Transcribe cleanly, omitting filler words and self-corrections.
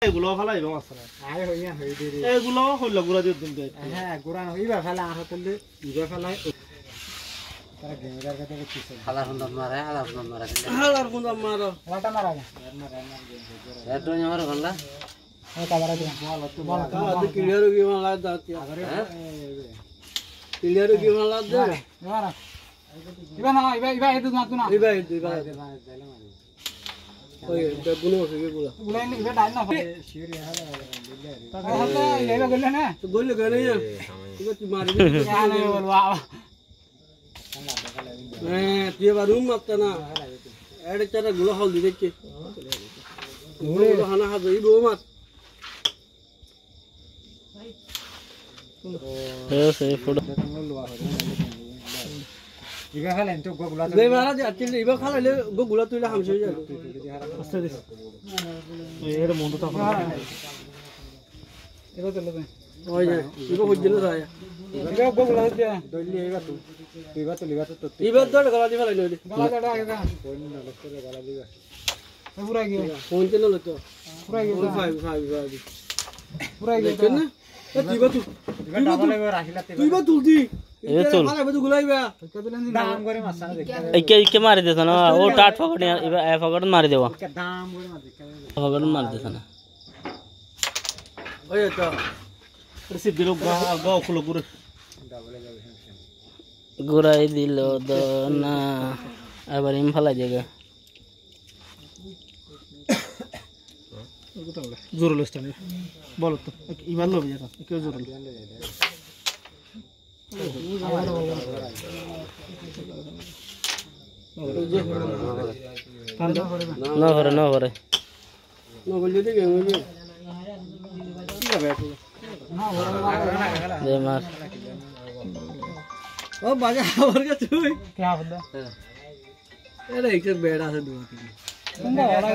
এগুলো ফেলাই এবং আছে না আয় হইয়া হই দিরি এগুলো হইল গুড়া দিয়ে দিন দে হ্যাঁ গুড়া হইবা ফেলা আর হতলে ইবা ফেলাই তারা গেমের কথা বলছিস হালার হুন্ডা মারে হালার কোন মারো ওটা মারা না এটো আমার গল্লা ওই কাবারা দিন বল কাবাতে ক্লিয়ার কি মালা দাতি হ্যাঁ ক্লিয়ার কি মালা দে মারা ইবা না ইবা এদু না তুনা ইবা ওই গুলো আছে গুলো গুলাই নি ইবা ডাল না শিওরি হালা তাহলে হতে ইবা গলে না তো গলে গলে ইবা তুই মারি জানে বলবা হ্যাঁ তুই বারুম মারতা না এড়ে চারা গুলো হল দিতে গুলো হানা হাত এই বউ মার সেই ফটো ইবা ফেলেন তো গোগুলা দে মারা দে আতিলে ইবা খালাইলে গোগুলা তুইলা হামছে হই যাবে আস্তে দে এর মন্দ তো ইবা তো লবে ওই যায় ইবা হইছিল যায় ইবা গোগুলা দে দইলি ইবা তো ইবা তো লিবা তো ইবা দড় গলা দি ফেলাই নইলে গলা দড়া আগে কোন না লক্ষ্য গলা দিবা পুরা গিয়ে ফোন তেল লতো পুরা গিয়ে পুরা গিয়ে কেন এ তুইবা তুই ইবা ডাবল ইবা রাখিলাতে তুইবা তুলতি এ তুল খালাই বদু গুলাইবা দাম করে মাছ দেখতে একে মারি দেছ না ও টাট ফকড় এ ফকড় মারি দেব দাম করে মাছ দেখতে ফকড় মারি দেছ না ওই তো রিসিভ দিলো গাও ফুলো গুরে ডাবল যাবে গুড়াই দিল না আবার ইম ফেলাই দেগে জোর লস্তানে বল তো ইমান লবি যা কেউ জোর না করে না বলি দে গে কি হবে দে মার ও বাজা और के তুই क्या बंदा अरे एक बेड़ा से दुआ की बंदा वाला